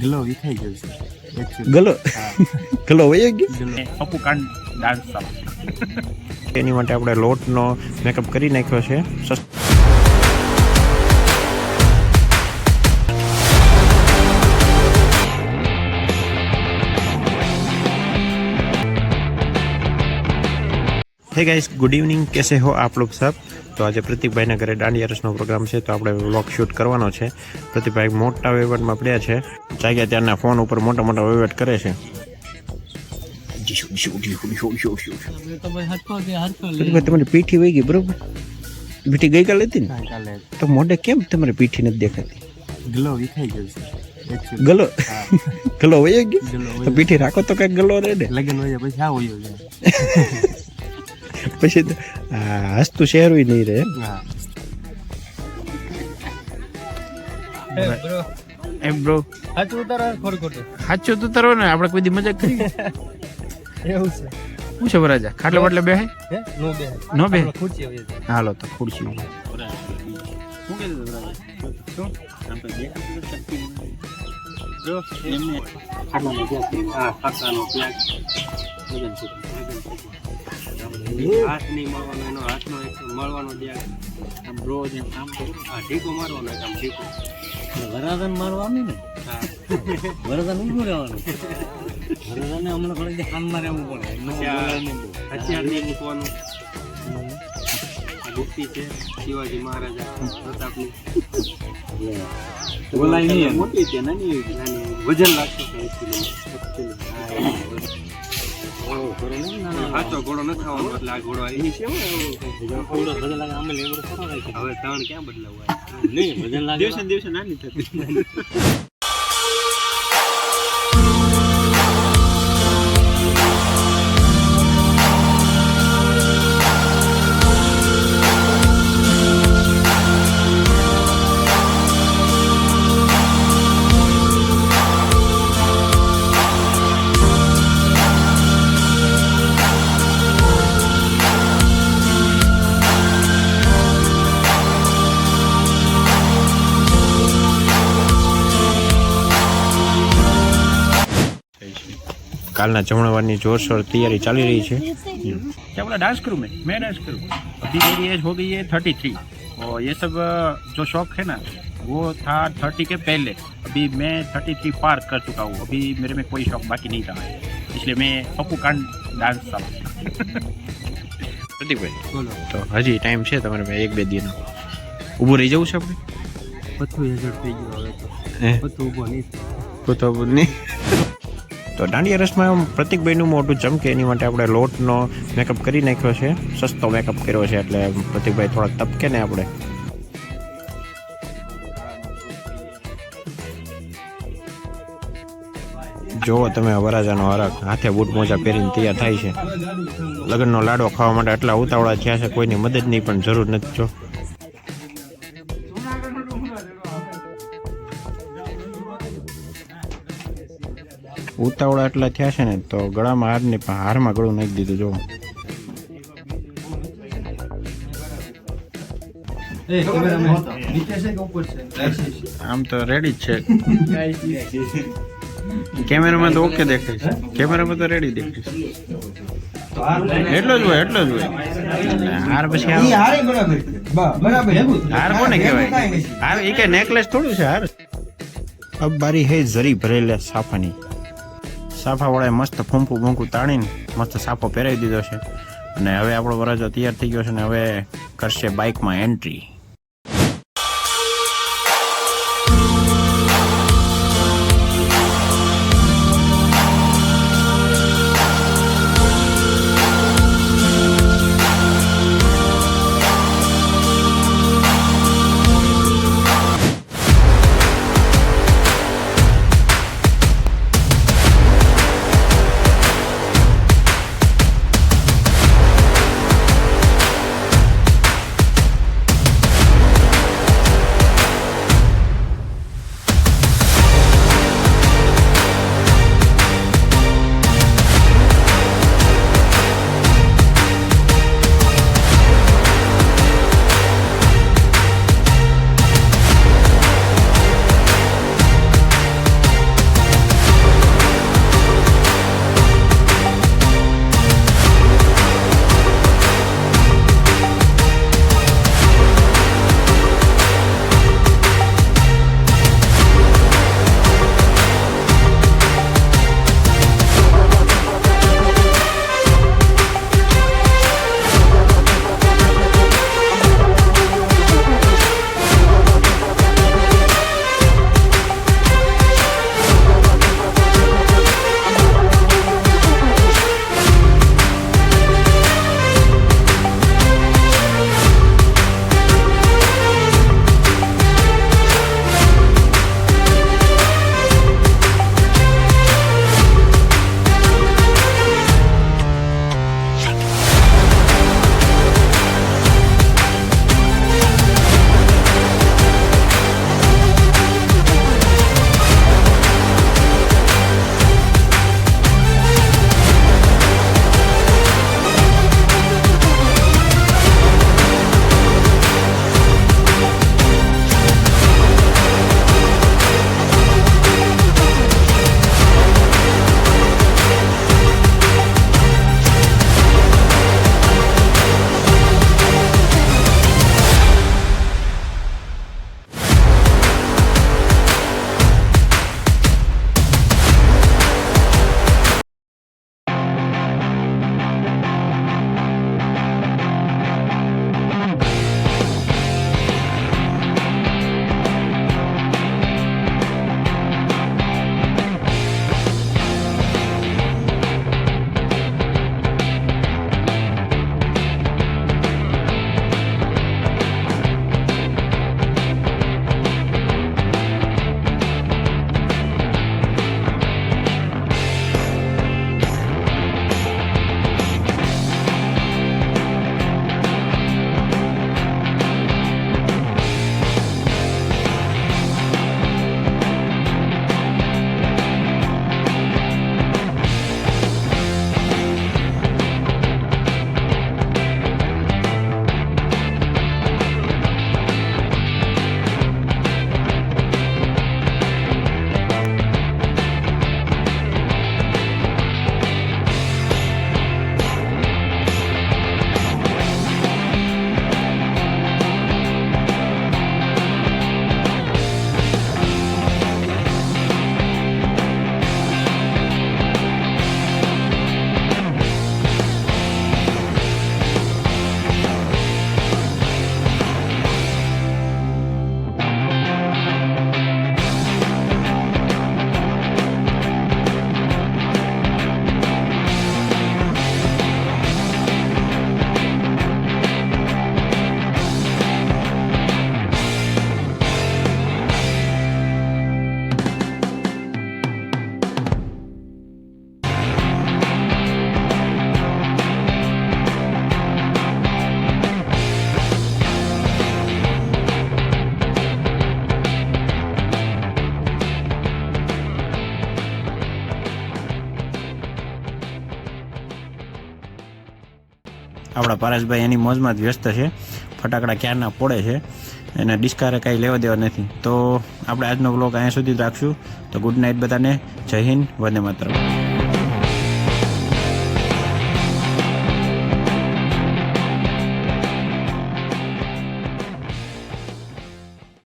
ગલો વિખાઈ ગયો છે actually. ગલો હા, ગલો વયો ગયો. ગલો. પપ્પુ કાંડ ડાન્સ ચાલો. એની માટે આપણે લોટનો મેકઅપ કરી નાખ્યો છે. हे गाइस, गुड इवनिंग, कैसे हो आप लोग सब? तो आज प्रतीक भाई घरे दांडिया रसनो प्रोग्राम है, तो આપણે વ્લોગ શૂટ કરવાનો છે. પ્રતીક ભાઈ મોટા વહીવટમાં પડ્યા છે. જાગ્યા ત્યારના ફોન ઉપર મોટા મોટા વહીવટ કરે છે. તમારી પીઠી વહી ગઈ બરોબર? પીઠી ગઈકાલે હતી ને, કાલે તો મોઢે કેમ તમારી પીઠી નથી દેખાતી? ગલો વિખાઈ ગયો છે actually. ગલો હા, ગલો વયો ગયો. ગલો તો પીઠી રાખો તો કઈક ગલો રહે ને. લગન હોય પછી આવો જાય. પછી તો હસતું શહેરું નહીં રહે. હા, એમ બ્રો સાચું ઉતારો ખોટું ખોટું સાચું તો તરો ને, આપણે કોઈ દી મજાક કરી એવું છે. શું છે વરાજા? ખાટલા બાટલે બેહે હે નો બે નો બે? ખુરશી આવી છે. હાલો તો ખુરશી. હાથ નહીં મળવાનો, એનો હાથનો એક મળવાનો દ્યાગ. આમ રોજ એમ આમ તો ઢીકો મારવાનો, આમ ઢીકો વરાદન મારવાનું ને. વરદાન ઊભું રહેવાનું. વરદાને હમણાં ઘણી કામ મારે આવવું પડે. હથિયાર નહીં મૂકવાનું. ગુપ્તી છે શિવાજી મહારાજા પ્રતાપની. બોલાય નહીં, મોટી છે, નાની વજન લાગશે. સાચો ઘોડો ન ખાવાનો, એટલે આ ઘોડો આવી છે. હવે ત્રણ ક્યાં બદલાવવા? નહીં, વજન લાગે દિવસે ને દિવસે નાની થતી. કાલના જમણવારની જોરશોર तैयारी ચાલી રહી છે. क्या बोला? डांस करूँ मैं डांस करूँ? अभी मेरी एज हो गई है 33 और ये सब जो शौक है ना वो था 30 के पहले. अभी मैं 33 पार कर चुका हूँ. अभी मेरे में कोई शौक बाकी नहीं रहा है, इसलिए मैं पप्पू कांड डांस चालू. પ્રતીકભાઈ બોલો. તો હજી ટાઈમ છે તમારે ભાઈ? એક બે દિનો ઊભું રહી જવું છે આપણે? પથ્થું હેજડ થઈ ગયું હવે તો. હે? પથ્થું ઊભો નહીં. તો નહીં. તો દાંડિયા રસમાં પ્રતીકભાઈનું મોઢું ચમકે એની માટે આપણે લોટનો મેકઅપ કરી નાખ્યો છે. સસ્તો મેકઅપ કર્યો છે એટલે પ્રતીકભાઈ થોડા તપકે ને આપણે. જોવો તમે વરાજાનો હરખ, હાથે બૂટ મોજા પહેરીને તૈયાર થાય છે. લગ્નનો લાડવો ખાવા માટે આટલા ઉતાવળા થયા છે, કોઈની મદદની પણ જરૂર નથી. જો ઉતાવળા એટલા થયા છે ને, તો ગળામાં હારની હારમાં ગળું નાખી દીધું. જો આમ તો રેડી જ છે. કેમેરામાં તો ઓકે દેખાય છે, કેમેરામાં તો રેડી દેખાય છે. એટલો જ હોય, એટલો જ હોય. હાર પછી હાર કોને કહેવાય? હાર એ કે નેકલેસ થોડું છે હાર. અબ બારી હે જરી ભરેલા સાફાની. સાફા વાળાએ મસ્ત ફૂંફું ભૂંકું તાણીને મસ્ત સાફો પહેરાવી દીધો છે. અને હવે આપણો વરાજો તૈયાર થઈ ગયો છે ને હવે કરશે બાઇકમાં એન્ટ્રી. આપણા પારસભાઈ એની મોજમાં જ વ્યસ્ત છે, ફટાકડા ક્યારના પોડે છે, એને ડિસ્કારે કાંઈ લેવા દેવા નથી. તો આપણે આજનો વ્લોગ અહીંયા સુધી જ રાખશું. તો ગુડ નાઇટ બધાને, જય હિન્દ, વંદે માતરમ.